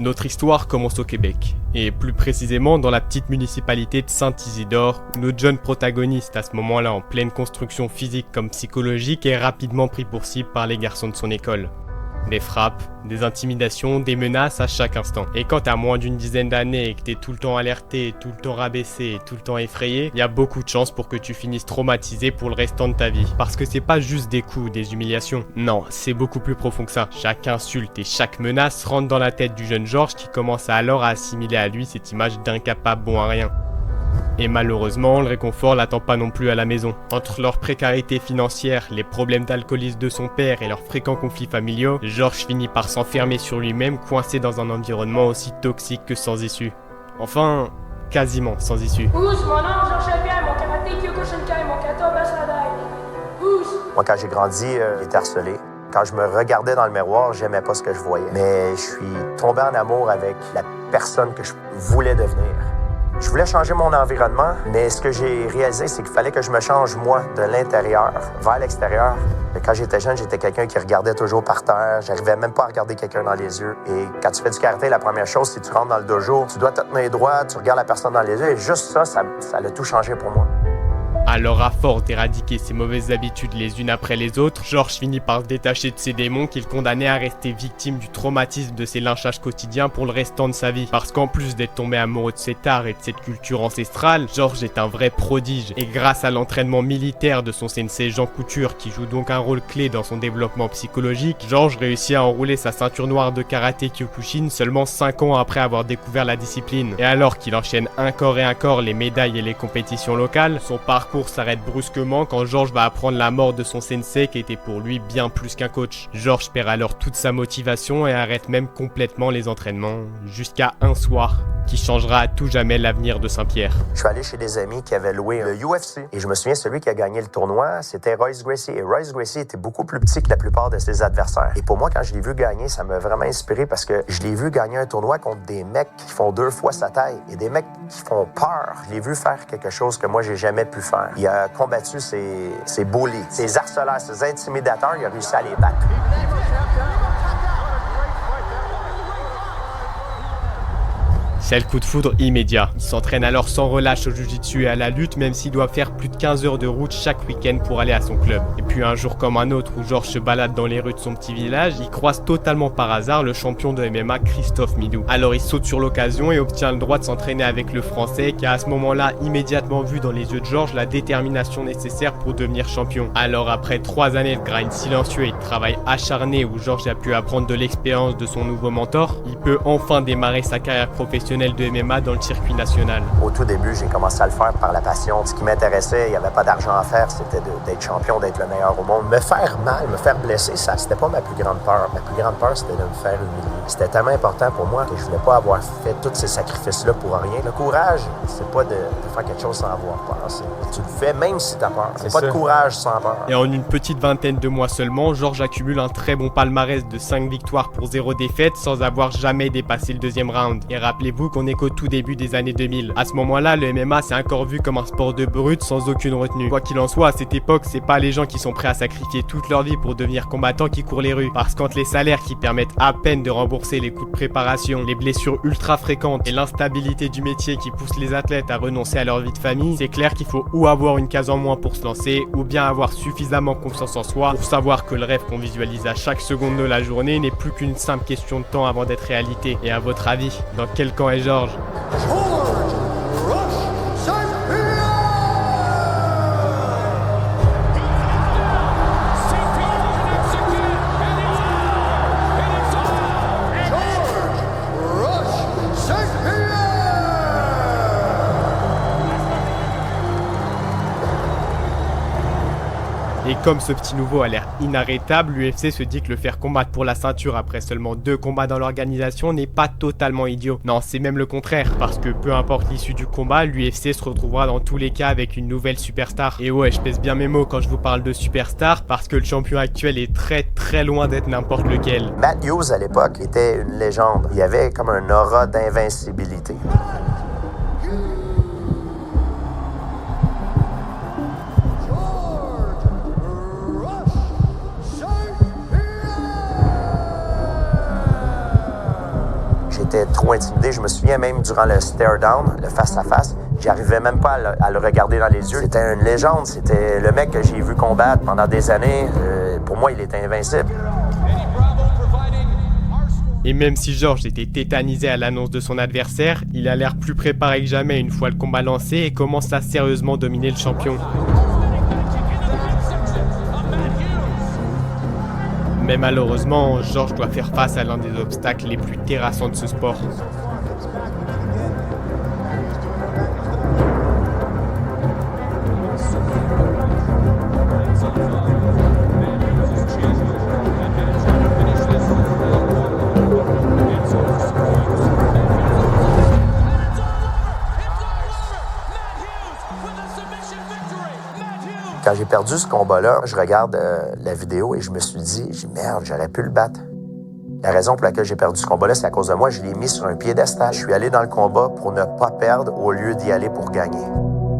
Notre histoire commence au Québec, et plus précisément dans la petite municipalité de Saint-Isidore, où notre jeune protagoniste, à ce moment-là en pleine construction physique comme psychologique, est rapidement pris pour cible par les garçons de son école. Des frappes, des intimidations, des menaces à chaque instant. Et quand t'as moins d'une dizaine d'années et que t'es tout le temps alerté, tout le temps rabaissé et tout le temps effrayé, y a beaucoup de chances pour que tu finisses traumatisé pour le restant de ta vie. Parce que c'est pas juste des coups, des humiliations. Non, c'est beaucoup plus profond que ça. Chaque insulte et chaque menace rentre dans la tête du jeune Georges qui commence alors à assimiler à lui cette image d'incapable bon à rien. Et malheureusement, le réconfort l'attend pas non plus à la maison. Entre leur précarité financière, les problèmes d'alcoolisme de son père et leurs fréquents conflits familiaux, Georges finit par s'enfermer sur lui-même, coincé dans un environnement aussi toxique que sans issue. Enfin, quasiment sans issue. Moi, quand j'ai grandi, j'étais harcelé. Quand je me regardais dans le miroir, j'aimais pas ce que je voyais. Mais je suis tombé en amour avec la personne que je voulais devenir. Je voulais changer mon environnement, mais ce que j'ai réalisé, c'est qu'il fallait que je me change, moi, de l'intérieur vers l'extérieur. Quand j'étais jeune, j'étais quelqu'un qui regardait toujours par terre. J'arrivais même pas à regarder quelqu'un dans les yeux. Et quand tu fais du karaté, la première chose, c'est que tu rentres dans le dojo, tu dois te tenir droit, tu regardes la personne dans les yeux, et juste ça a tout changé pour moi. Alors à force d'éradiquer ses mauvaises habitudes les unes après les autres, Georges finit par se détacher de ses démons qu'il condamnait à rester victime du traumatisme de ses lynchages quotidiens pour le restant de sa vie. Parce qu'en plus d'être tombé amoureux de cet art et de cette culture ancestrale, Georges est un vrai prodige. Et grâce à l'entraînement militaire de son sensei Jean Couture, qui joue donc un rôle clé dans son développement psychologique, Georges réussit à enrouler sa ceinture noire de karaté Kyokushin seulement 5 ans après avoir découvert la discipline. Et alors qu'il enchaîne un corps les médailles et les compétitions locales, son parcours s'arrête brusquement quand Georges va apprendre la mort de son sensei qui était pour lui bien plus qu'un coach. Georges perd alors toute sa motivation et arrête même complètement les entraînements, jusqu'à un soir qui changera à tout jamais l'avenir de Saint-Pierre. Je suis allé chez des amis qui avaient loué le UFC. Et je me souviens, celui qui a gagné le tournoi, c'était Royce Gracie. Et Royce Gracie était beaucoup plus petit que la plupart de ses adversaires. Et pour moi, quand je l'ai vu gagner, ça m'a vraiment inspiré parce que je l'ai vu gagner un tournoi contre des mecs qui font 2 fois sa taille. Et des mecs qui font peur. Je l'ai vu faire quelque chose que moi, j'ai jamais pu faire. Il a combattu ses bullies, ses harceleurs, ses intimidateurs. Il a réussi à les battre. C'est le coup de foudre immédiat. Il s'entraîne alors sans relâche au jiu-jitsu et à la lutte, même s'il doit faire plus de 15 heures de route chaque week-end pour aller à son club. Et puis un jour comme un autre où Georges se balade dans les rues de son petit village, il croise totalement par hasard le champion de MMA Christophe Midou. Alors il saute sur l'occasion et obtient le droit de s'entraîner avec le Français qui a à ce moment-là immédiatement vu dans les yeux de Georges la détermination nécessaire pour devenir champion. Alors après 3 années de grind silencieux et de travail acharné où Georges a pu apprendre de l'expérience de son nouveau mentor, il peut enfin démarrer sa carrière professionnelle de MMA dans le circuit national. Au tout début, j'ai commencé à le faire par la passion. Ce qui m'intéressait, il n'y avait pas d'argent à faire, c'était d'être champion, d'être le meilleur au monde. Me faire mal, me faire blesser, ça, c'était pas ma plus grande peur. Ma plus grande peur, c'était de me faire humilier. C'était tellement important pour moi que je voulais pas avoir fait tous ces sacrifices-là pour rien. Le courage, c'est pas de faire quelque chose sans avoir peur. Tu le fais même si t'as peur. C'est pas de courage sans peur. Et en une petite vingtaine de mois seulement, Georges accumule un très bon palmarès de 5 victoires pour 0 défaite sans avoir jamais dépassé le 2e round. Et rappelez-vous qu'on est qu'au tout début des années 2000. À ce moment-là, le MMA c'est encore vu comme un sport de brut sans aucune retenue. Quoi qu'il en soit, à cette époque, c'est pas les gens qui sont prêts à sacrifier toute leur vie pour devenir combattants qui courent les rues. Parce qu'entre les salaires qui permettent à peine de rembourser les coûts de préparation, les blessures ultra fréquentes et l'instabilité du métier qui pousse les athlètes à renoncer à leur vie de famille, c'est clair qu'il faut ou avoir une case en moins pour se lancer, ou bien avoir suffisamment confiance en soi pour savoir que le rêve qu'on visualise à chaque seconde de la journée n'est plus qu'une simple question de temps avant d'être réalité. Et à votre avis, dans quel camp est Georges ? Et comme ce petit nouveau a l'air inarrêtable, l'UFC se dit que le faire combattre pour la ceinture après seulement 2 combats dans l'organisation n'est pas totalement idiot. Non, c'est même le contraire, parce que peu importe l'issue du combat, l'UFC se retrouvera dans tous les cas avec une nouvelle superstar. Et ouais, je pèse bien mes mots quand je vous parle de superstar, parce que le champion actuel est très loin d'être n'importe lequel. Matt Hughes, à l'époque, était une légende. Il avait comme un aura d'invincibilité. intimidé. Je me souviens même durant le stare-down, le face-à-face, j'arrivais même pas à le regarder dans les yeux. C'était une légende, c'était le mec que j'ai vu combattre pendant des années. Pour moi, il était invincible. Et même si Georges était tétanisé à l'annonce de son adversaire, il a l'air plus préparé que jamais une fois le combat lancé et commence à sérieusement dominer le champion. Mais malheureusement, Georges doit faire face à l'un des obstacles les plus terrassants de ce sport. Quand j'ai perdu ce combat-là, je regarde la vidéo et je me suis dit, merde, j'aurais pu le battre. La raison pour laquelle j'ai perdu ce combat-là, c'est à cause de moi. Je l'ai mis sur un piédestal. Je suis allé dans le combat pour ne pas perdre au lieu d'y aller pour gagner.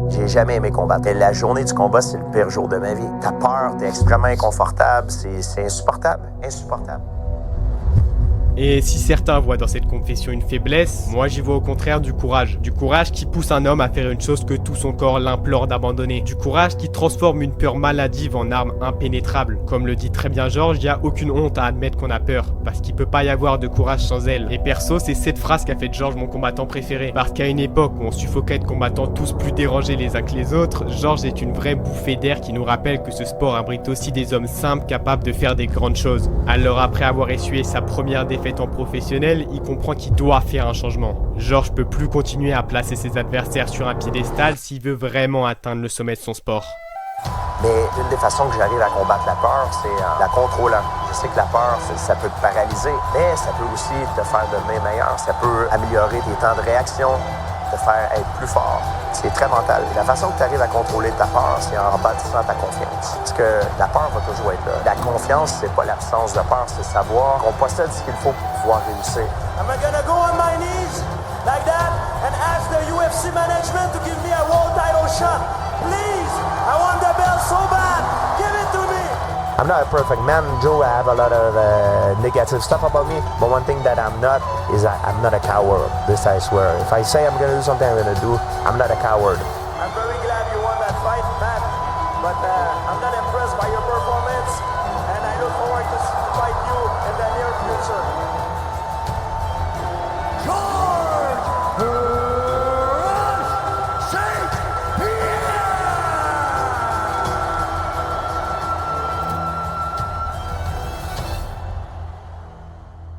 J'ai jamais aimé combattre. Et la journée du combat, c'est le pire jour de ma vie. T'as peur, t'es extrêmement inconfortable, c'est insupportable, insupportable. Et si certains voient dans cette confession une faiblesse, moi j'y vois au contraire du courage. Du courage qui pousse un homme à faire une chose que tout son corps l'implore d'abandonner. Du courage qui transforme une peur maladive en arme impénétrable. Comme le dit très bien Georges, il n'y a aucune honte à admettre qu'on a peur, parce qu'il peut pas y avoir de courage sans elle. Et perso, c'est cette phrase qu'a fait Georges mon combattant préféré. Parce qu'à une époque où on suffoquait de combattants tous plus dérangés les uns que les autres, Georges est une vraie bouffée d'air qui nous rappelle que ce sport abrite aussi des hommes simples capables de faire des grandes choses. Alors après avoir essuyé sa première défaite en professionnel, il comprend qu'il doit faire un changement. Georges peut plus continuer à placer ses adversaires sur un piédestal s'il veut vraiment atteindre le sommet de son sport. Mais une des façons que j'arrive à combattre la peur, c'est en la contrôlant. Je sais que la peur, ça peut te paralyser, mais ça peut aussi te faire devenir meilleur. Ça peut améliorer tes temps de réaction, te faire être plus fort. C'est très mental. Et la façon que tu arrives à contrôler ta peur, c'est en bâtissant ta confiance. Parce que la peur va toujours être là. La confiance, c'est pas l'absence de peur, c'est savoir qu'on possède ce qu'il faut pour pouvoir réussir. I'm gonna go on my knees like that and ask the UFC management to give me a world title shot. Please, I want the belt so bad. Give it to me. I'm not a perfect man, Joe. I have a lot of negative stuff about me. But one thing that I'm not is I'm not a coward. This I swear. If I say I'm going to do something, I'm going to do. I'm not a coward. I'm very glad you won that fight, Matt. But I'm not impressed by your performance. And I look forward to fight you in the near future.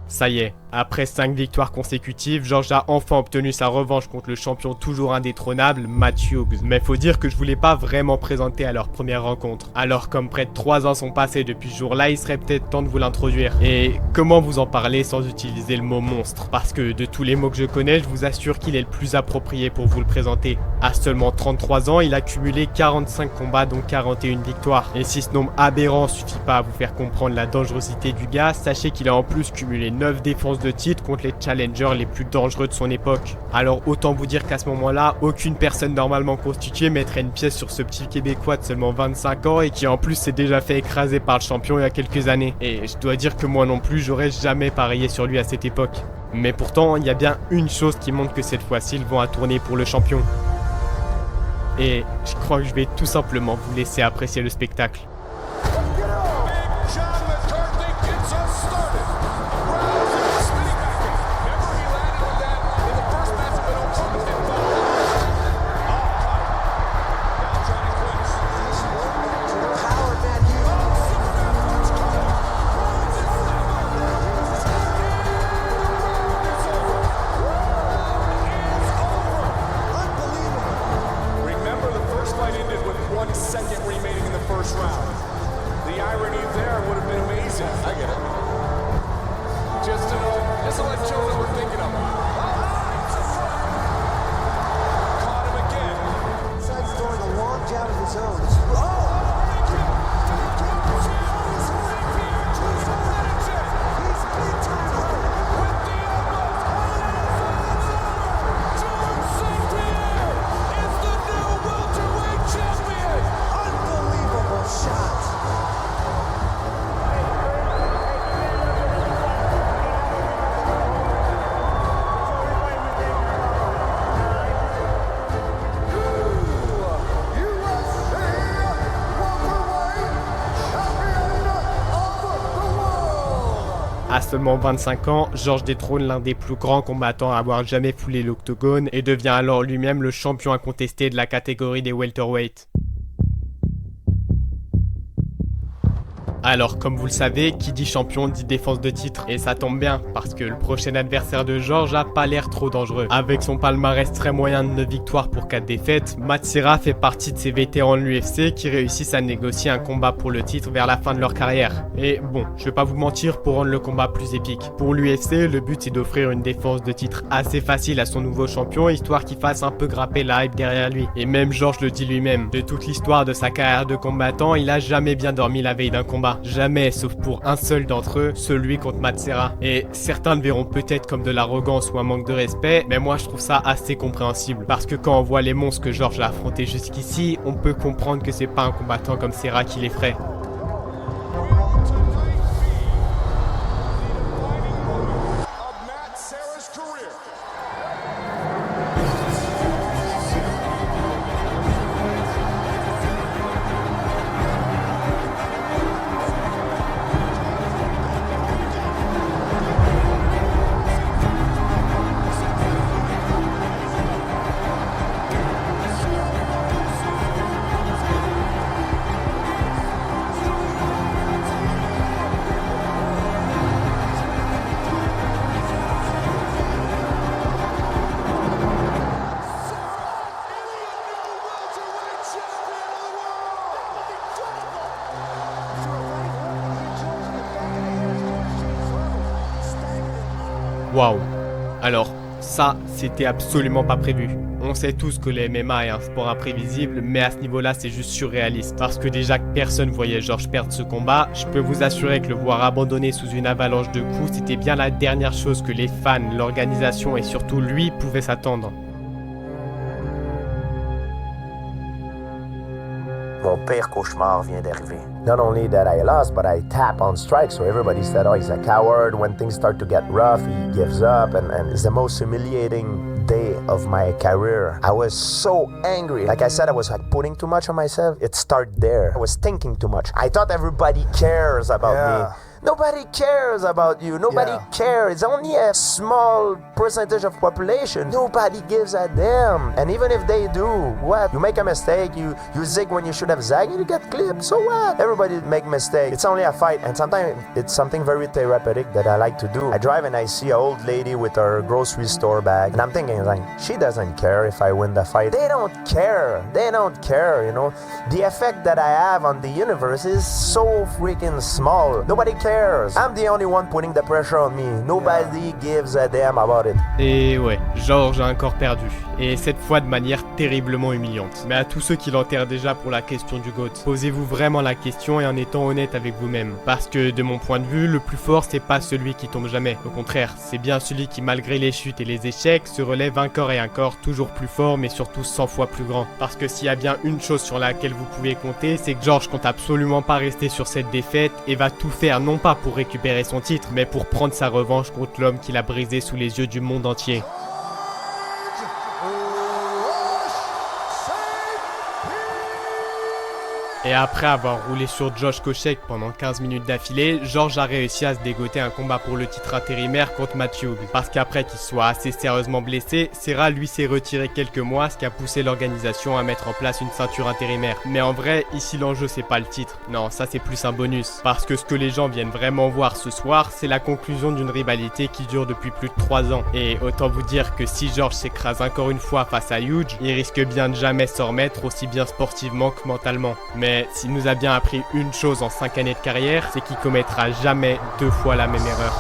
Ça y est, après 5 victoires consécutives, Georges a enfin obtenu sa revanche contre le champion toujours indétrônable, Matt Hughes. Mais faut dire que je voulais pas vraiment présenter à leur première rencontre. Alors comme près de 3 ans sont passés depuis ce jour-là, il serait peut-être temps de vous l'introduire. Et comment vous en parler sans utiliser le mot monstre? Parce que de tous les mots que je connais, je vous assure qu'il est le plus approprié pour vous le présenter. À seulement 33 ans, il a cumulé 45 combats dont 41 victoires. Et si ce nombre aberrant suffit pas à vous faire comprendre la dangerosité du gars, sachez qu'il a en plus cumulé 9 défenses de titre contre les challengers les plus dangereux de son époque. Alors autant vous dire qu'à ce moment-là, aucune personne normalement constituée mettrait une pièce sur ce petit Québécois de seulement 25 ans et qui en plus s'est déjà fait écraser par le champion il y a quelques années. Et je dois dire que moi non plus, j'aurais jamais parié sur lui à cette époque. Mais pourtant, il y a bien une chose qui montre que cette fois-ci, le vent a tourné pour le champion. Et je crois que je vais tout simplement vous laisser apprécier le spectacle. À seulement 25 ans, Georges détrône l'un des plus grands combattants à avoir jamais foulé l'octogone et devient alors lui-même le champion incontesté de la catégorie des welterweight. Alors, comme vous le savez, qui dit champion dit défense de titre. Et ça tombe bien, parce que le prochain adversaire de Georges a pas l'air trop dangereux. Avec son palmarès très moyen de 9 victoires pour 4 défaites, Matt Serra fait partie de ces vétérans de l'UFC qui réussissent à négocier un combat pour le titre vers la fin de leur carrière. Et bon, je vais pas vous mentir pour rendre le combat plus épique. Pour l'UFC, le but c'est d'offrir une défense de titre assez facile à son nouveau champion, histoire qu'il fasse un peu grapper la hype derrière lui. Et même Georges le dit lui-même, de toute l'histoire de sa carrière de combattant, il a jamais bien dormi la veille d'un combat. Jamais, sauf pour un seul d'entre eux, celui contre Matt Serra. Et certains le verront peut-être comme de l'arrogance ou un manque de respect, mais moi je trouve ça assez compréhensible. Parce que quand on voit les monstres que Georges a affrontés jusqu'ici, on peut comprendre que c'est pas un combattant comme Serra qui l'effraie. Waouh. Alors, ça, c'était absolument pas prévu. On sait tous que le MMA est un sport imprévisible, mais à ce niveau-là, c'est juste surréaliste. Parce que déjà que personne voyait Georges perdre ce combat, je peux vous assurer que le voir abandonner sous une avalanche de coups, c'était bien la dernière chose que les fans, l'organisation et surtout lui pouvaient s'attendre. Mon pire cauchemar vient d'arriver. Not only that I lost, but I tap on strike, so everybody said, oh, he's a coward. When things start to get rough, he gives up, and it's the most humiliating day of my career. I was so angry. Like I said, I was like putting too much on myself. It started there. I was thinking too much. I thought everybody cares about me. Nobody cares about you. Nobody cares. It's only a small percentage of population. Nobody gives a damn. And even if they do, what? You make a mistake, you zig when you should have zagged, and you get clipped. So what? Everybody make mistakes. It's only a fight. And sometimes it's something very therapeutic that I like to do. I drive and I see an old lady with her grocery store bag. And I'm thinking, like, she doesn't care if I win the fight. They don't care. They don't care, you know. The effect that I have on the universe is so freaking small. Nobody cares. I'm the only one putting the pressure on me. Nobody gives a damn about it. Et ouais, Georges a encore perdu. Et cette fois de manière terriblement humiliante. Mais à tous ceux qui l'enterrent déjà pour la question du GOAT, posez-vous vraiment la question et en étant honnête avec vous-même. Parce que de mon point de vue, le plus fort c'est pas celui qui tombe jamais. Au contraire, c'est bien celui qui malgré les chutes et les échecs se relève un corps et un corps toujours plus fort mais surtout 100 fois plus grand. Parce que s'il y a bien une chose sur laquelle vous pouvez compter, c'est que Georges compte absolument pas rester sur cette défaite et va tout faire non pas pour récupérer son titre, mais pour prendre sa revanche contre l'homme qu'il a brisé sous les yeux du monde entier. Et après avoir roulé sur Josh Koscheck pendant 15 minutes d'affilée, Georges a réussi à se dégoter un combat pour le titre intérimaire contre Matt Hughes. Parce qu'après qu'il soit assez sérieusement blessé, Serra lui s'est retiré quelques mois, ce qui a poussé l'organisation à mettre en place une ceinture intérimaire. Mais en vrai, ici l'enjeu c'est pas le titre, non ça c'est plus un bonus. Parce que ce que les gens viennent vraiment voir ce soir, c'est la conclusion d'une rivalité qui dure depuis plus de 3 ans. Et autant vous dire que si Georges s'écrase encore une fois face à Hughes, il risque bien de jamais s'en remettre aussi bien sportivement que mentalement. Mais s'il nous a bien appris une chose en 5 années de carrière, c'est qu'il commettra jamais 2 fois la même erreur.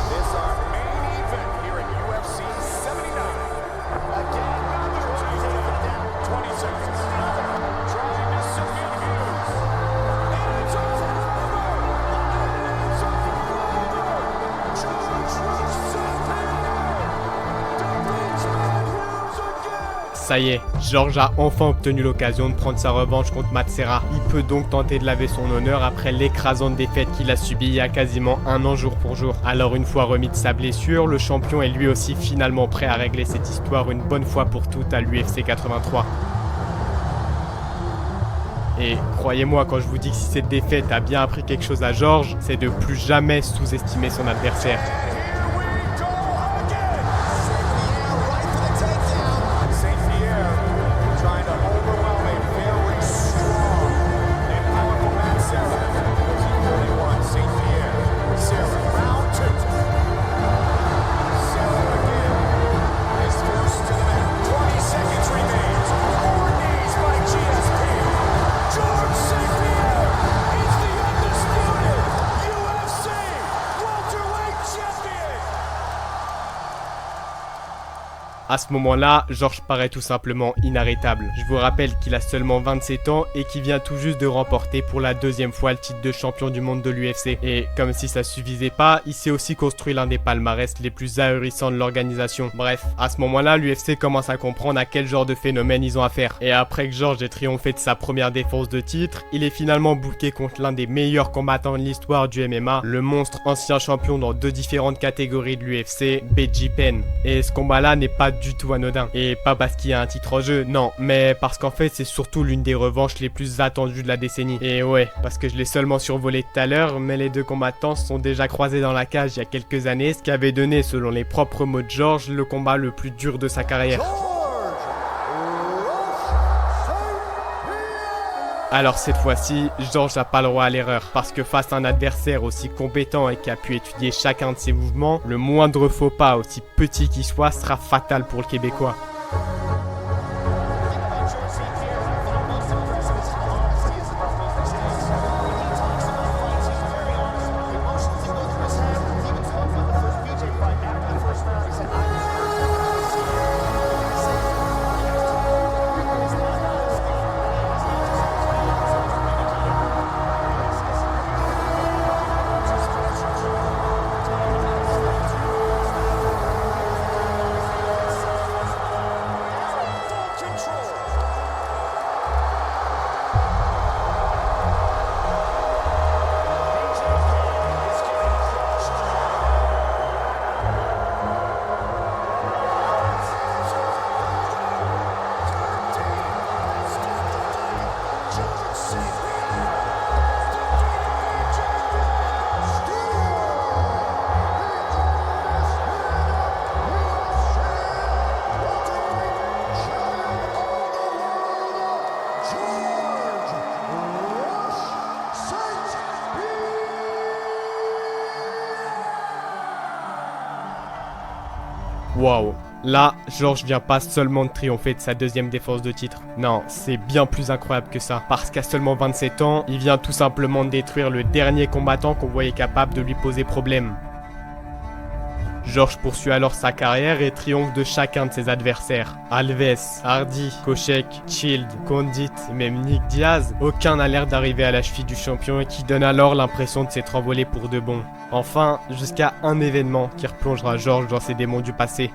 Ça y est, Georges a enfin obtenu l'occasion de prendre sa revanche contre Matt Serra. Il peut donc tenter de laver son honneur après l'écrasante défaite qu'il a subie il y a quasiment 1 an jour pour jour. Alors une fois remis de sa blessure, le champion est lui aussi finalement prêt à régler cette histoire une bonne fois pour toutes à l'UFC 83. Et croyez-moi quand je vous dis que si cette défaite a bien appris quelque chose à Georges, c'est de plus jamais sous-estimer son adversaire. À ce moment-là, Georges paraît tout simplement inarrêtable. Je vous rappelle qu'il a seulement 27 ans et qu'il vient tout juste de remporter pour la deuxième fois le titre de champion du monde de l'UFC. Et comme si ça suffisait pas, il s'est aussi construit l'un des palmarès les plus ahurissants de l'organisation. Bref, à ce moment-là, l'UFC commence à comprendre à quel genre de phénomène ils ont affaire. Et après que Georges ait triomphé de sa première défense de titre, il est finalement booké contre l'un des meilleurs combattants de l'histoire du MMA, le monstre ancien champion dans 2 différentes catégories de l'UFC, BJ Penn. Et ce combat-là n'est pas du tout anodin. Et pas parce qu'il y a un titre en jeu, non, mais parce qu'en fait c'est surtout l'une des revanches les plus attendues de la décennie. Et ouais, parce que je l'ai seulement survolé tout à l'heure, mais les deux combattants se sont déjà croisés dans la cage il y a quelques années, ce qui avait donné, selon les propres mots de Georges, le combat le plus dur de sa carrière. Alors cette fois-ci, Georges n'a pas le droit à l'erreur, parce que face à un adversaire aussi compétent et qui a pu étudier chacun de ses mouvements, le moindre faux pas, aussi petit qu'il soit, sera fatal pour le Québécois. Waouh, là, Georges vient pas seulement de triompher de sa deuxième défense de titre. Non, c'est bien plus incroyable que ça. Parce qu'à seulement 27 ans, il vient tout simplement de détruire le dernier combattant qu'on voyait capable de lui poser problème. Georges poursuit alors sa carrière et triomphe de chacun de ses adversaires. Alves, Hardy, Kochek, Shield, Condit et même Nick Diaz, aucun n'a l'air d'arriver à la cheville du champion et qui donne alors l'impression de s'être envolé pour de bon. Enfin, jusqu'à un événement qui replongera Georges dans ses démons du passé.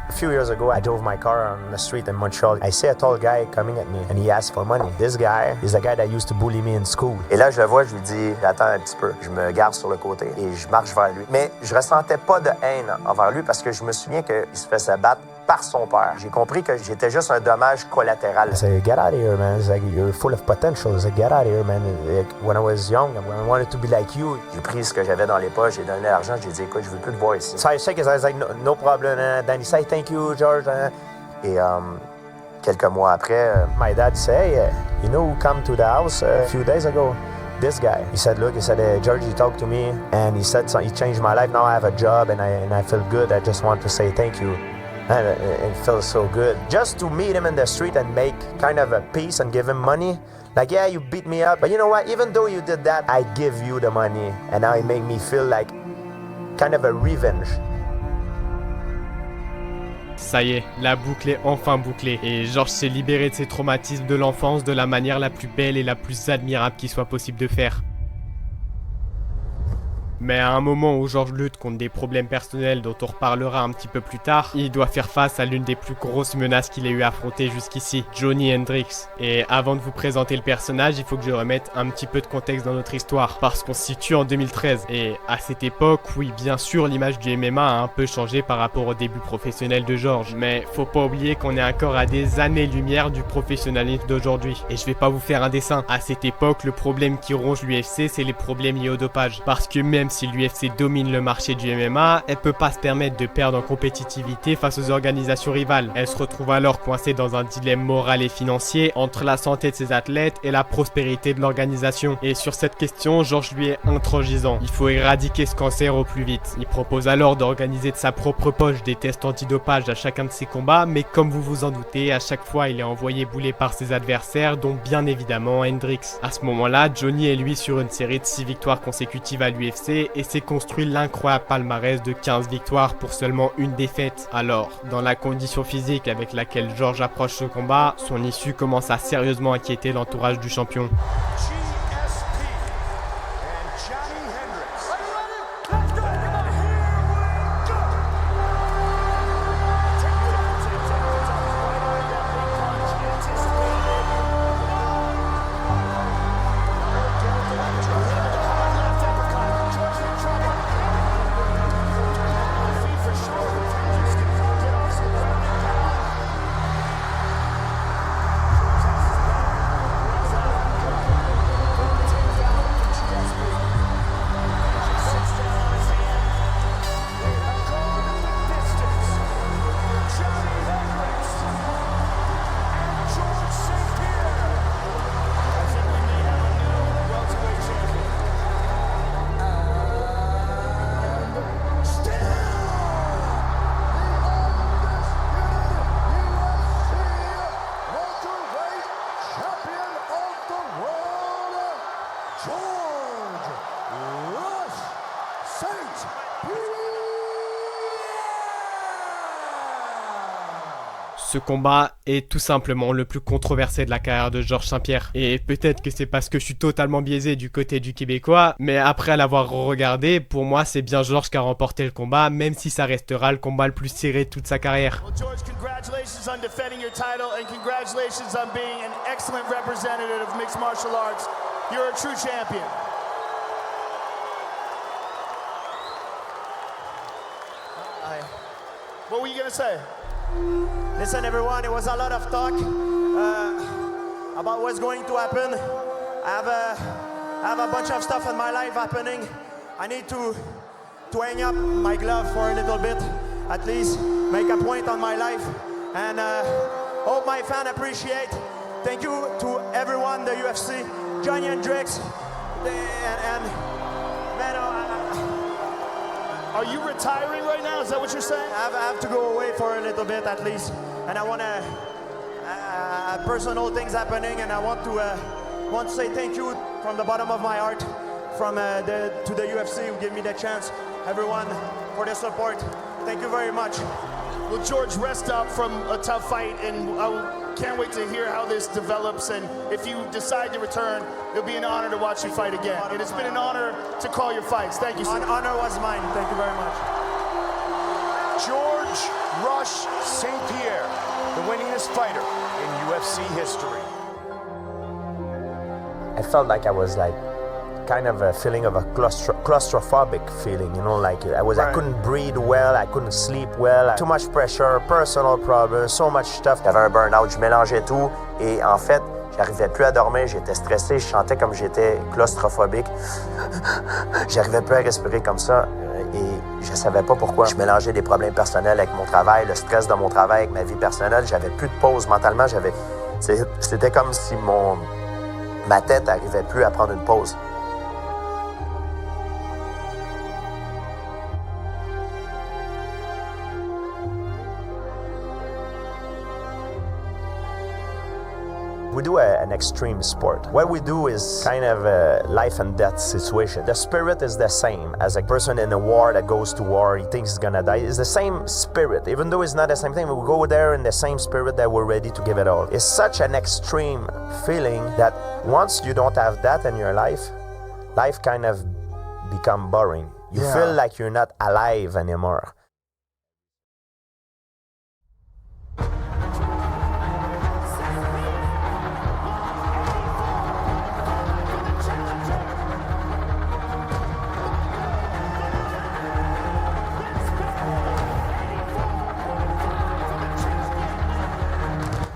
A few years ago, I drove my car on the street in Montreal. I see a tall guy coming at me and he asks for money. This guy is the guy that used to bully me in school. Et là, je le vois, je lui dis, attends un petit peu. Je me gare sur le côté et je marche vers lui. Mais je ressentais pas de haine envers lui parce que je me souviens qu'il se faisait battre par son père. J'ai compris que j'étais juste un dommage collatéral. I said, get out of here, man. It's like, you're full of potential. I said, get out of here, man. Like, when I was young, I wanted to be like you. J'ai pris ce que j'avais dans les poches, j'ai donné l'argent, j'ai dit, écoute, je veux plus te voir ici. So I shake his eyes, like, no problem. Then he said, thank you, George. Et quelques mois après, my dad said, hey, you know who come to the house a few days ago? This guy. He said, look, George, he talked to me and he said, he changed my life. Now I have a job and I feel good. I just want to say thank you. And it feels so good. Just to meet him in the street and make kind of a peace and give him money. Like, yeah, you beat me up, but you know what? Even though you did that, I give you the money. And now it made me feel like kind of a revenge. Ça y est, la boucle est enfin bouclée et Georges s'est libéré de ses traumatismes de l'enfance de la manière la plus belle et la plus admirable qu'il soit possible de faire. Mais à un moment où George lutte contre des problèmes personnels dont on reparlera un petit peu plus tard, il doit faire face à l'une des plus grosses menaces qu'il ait eu à affronter jusqu'ici, Johnny Hendricks. Et avant de vous présenter le personnage, il faut que je remette un petit peu de contexte dans notre histoire, parce qu'on se situe en 2013. Et à cette époque, oui, bien sûr, l'image du MMA a un peu changé par rapport au début professionnel de George, mais faut pas oublier qu'on est encore à des années-lumière du professionnalisme d'aujourd'hui. Et je vais pas vous faire un dessin. À cette époque, le problème qui ronge l'UFC, c'est les problèmes liés au dopage. Parce que même si l'UFC domine le marché du MMA, elle peut pas se permettre de perdre en compétitivité face aux organisations rivales. Elle se retrouve alors coincée dans un dilemme moral et financier entre la santé de ses athlètes et la prospérité de l'organisation. Et sur cette question, George lui est intransigeant. Il faut éradiquer ce cancer au plus vite. Il propose alors d'organiser de sa propre poche des tests antidopage à chacun de ses combats, mais comme vous vous en doutez, à chaque fois il est envoyé bouler par ses adversaires, dont bien évidemment Hendricks. À ce moment-là, Johnny est lui sur une série de 6 victoires consécutives à l'UFC et s'est construit l'incroyable palmarès de 15 victoires pour seulement une défaite. Alors, dans la condition physique avec laquelle George approche ce combat, son issue commence à sérieusement inquiéter l'entourage du champion. Ce combat est tout simplement le plus controversé de la carrière de Georges St-Pierre. Et peut-être que c'est parce que je suis totalement biaisé du côté du Québécois, mais après l'avoir regardé, pour moi c'est bien Georges qui a remporté le combat, même si ça restera le combat le plus serré de toute sa carrière. Well, George, congratulations on defending your title and congratulations on being an excellent representative of mixed martial arts. You're a true champion. What were you gonna say? Listen, everyone, it was a lot of talk about what's going to happen. I have a bunch of stuff in my life happening. I need to hang up my glove for a little bit, at least make a point on my life, and hope my fan appreciate. Thank you to everyone, the UFC, Johnny Hendricks, and man, Are you retiring right now? Is that what you're saying? I have to go away for a little bit at least, and I want to personal things happening, and I want to say thank you from the bottom of my heart, to the UFC who gave me the chance, everyone, for the support. Thank you very much. Well, George, rest up from a tough fight, and I can't wait to hear how this develops. And if you decide to return, it'll be an honor to watch you fight again. And it's been an honor to call your fights. Thank you, sir. Honor was mine. Thank you very much. George Rush St. Pierre, the winningest fighter in UFC history. I felt like I was kind of a feeling of a claustrophobic feeling, you know, like I couldn't breathe well, I couldn't sleep well, too much pressure, personal problems, so much stuff. J'avais un burn-out, je mélangeais tout et en fait, j'arrivais plus à dormir, j'étais stressé, je chantais comme j'étais claustrophobique. J'arrivais plus à respirer comme ça et je savais pas pourquoi. Je mélangeais des problèmes personnels avec mon travail, le stress de mon travail avec ma vie personnelle, j'avais plus de pause mentalement, c'était comme si ma tête n'arrivait plus à prendre une pause. We do an extreme sport. What we do is kind of a life and death situation. The spirit is the same as a person in a war that goes to war, he thinks he's gonna die. It's the same spirit, even though it's not the same thing. We go there in the same spirit that we're ready to give it all. It's such an extreme feeling that once you don't have that in your life kind of become boring. You feel like you're not alive anymore.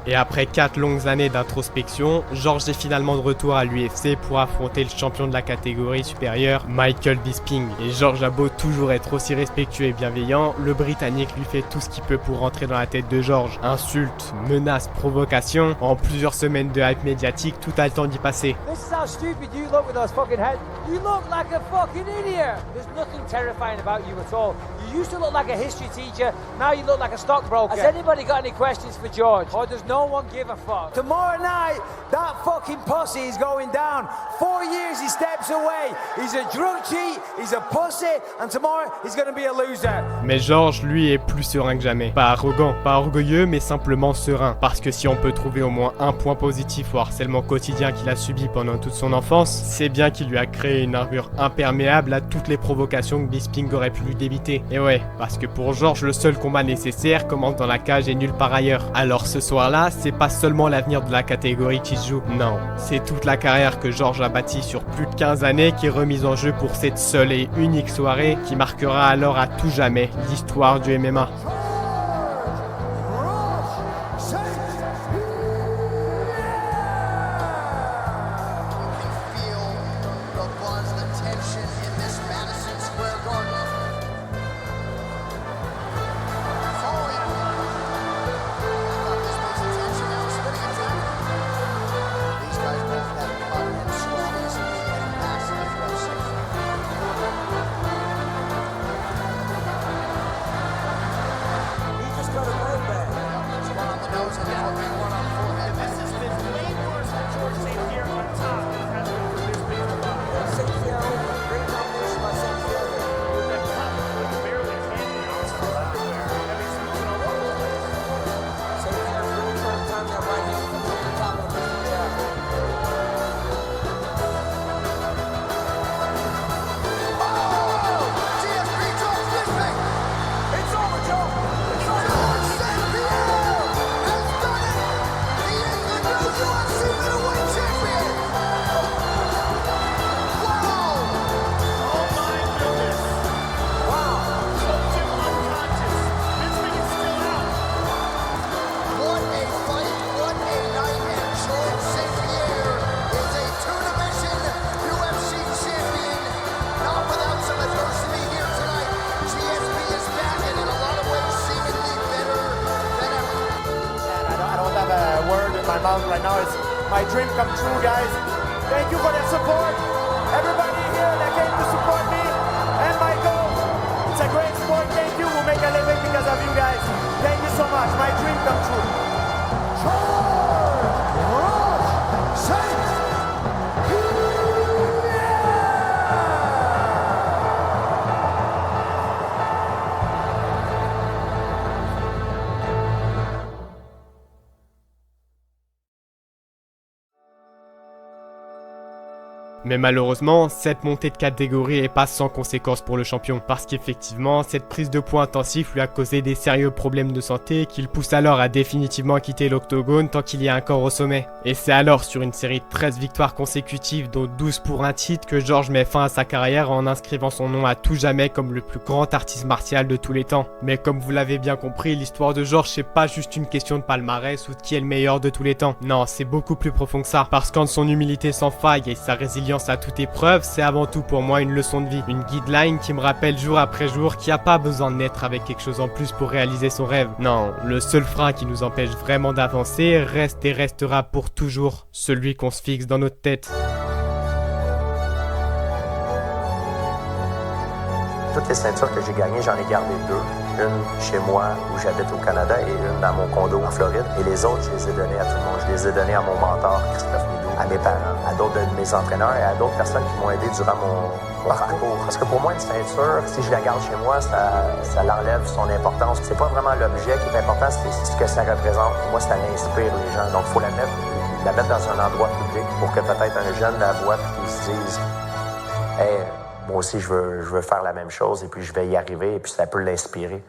Et après 4 longues années d'introspection, Georges est finalement de retour à l'UFC pour affronter le champion de la catégorie supérieure, Michael Bisping. Et Georges a beau toujours être aussi respectueux et bienveillant, le Britannique lui fait tout ce qu'il peut pour rentrer dans la tête de Georges. Insultes, menaces, provocations, en plusieurs semaines de hype médiatique, tout a le temps d'y passer. This is how stupid you look with those fucking heads. You look like a fucking idiot. There's nothing terrifying about you at all. You used to look like a history teacher, now you look like a stockbroker. Has anybody got any questions for George? Or does no one give a fuck? Tomorrow night, that fucking pussy is going down. 4 years he steps away. He's a drug cheat, he's a pussy, and tomorrow he's gonna be a loser. Mais Georges, lui, est plus serein que jamais. Pas arrogant, pas orgueilleux, mais simplement serein. Parce que si on peut trouver au moins un point positif au harcèlement quotidien qu'il a subi pendant toute son enfance, c'est bien qu'il lui a créé une armure imperméable à toutes les provocations que Bisping aurait pu lui débiter. Et ouais, parce que pour Georges, le seul combat nécessaire commence dans la cage et nulle part ailleurs. Alors ce soir-là, c'est pas seulement l'avenir de la catégorie qui se joue, non. C'est toute la carrière que Georges a bâtie sur plus de 15 années qui est remise en jeu pour cette seule et unique soirée qui marquera alors à tout jamais l'histoire du MMA. Right now, it's my dream come true, guys. Thank you for the support. Everybody here that came to support me and my goal. It's a great sport. Thank you. We'll make a living because of you guys. Thank you so much. My dream come true. Mais malheureusement, cette montée de catégorie est pas sans conséquences pour le champion, parce qu'effectivement, cette prise de poids intensif lui a causé des sérieux problèmes de santé qui le poussent alors à définitivement quitter l'octogone tant qu'il y a encore au sommet. Et c'est alors sur une série de 13 victoires consécutives, dont 12 pour un titre, que Georges met fin à sa carrière en inscrivant son nom à tout jamais comme le plus grand artiste martial de tous les temps. Mais comme vous l'avez bien compris, l'histoire de Georges c'est pas juste une question de palmarès ou de qui est le meilleur de tous les temps. Non, c'est beaucoup plus profond que ça, parce qu'en son humilité sans faille et sa résilience à toute épreuve, c'est avant tout pour moi une leçon de vie, une guideline qui me rappelle jour après jour qu'il n'y a pas besoin de naître avec quelque chose en plus pour réaliser son rêve. Non, le seul frein qui nous empêche vraiment d'avancer reste et restera pour toujours celui qu'on se fixe dans notre tête. Toutes les ceintures que j'ai gagnées, j'en ai gardé 2. Une chez moi où j'habite au Canada et une dans mon condo en Floride. Et les autres, je les ai données à tout le monde. Je les ai données à mon mentor, Christophe Midou, à mes parents, à d'autres de mes entraîneurs et à d'autres personnes qui m'ont aidé durant mon parcours. Parce que pour moi, une ceinture, si je la garde chez moi, ça l'enlève son importance. C'est pas vraiment l'objet qui est important, c'est ce que ça représente. Pour moi, ça inspire les gens. Donc, il faut la mettre dans un endroit public pour que peut-être un jeune la voie et qu'il se dise « Hey, Moi aussi, je veux faire la même chose et puis je vais y arriver et puis ça peut l'inspirer.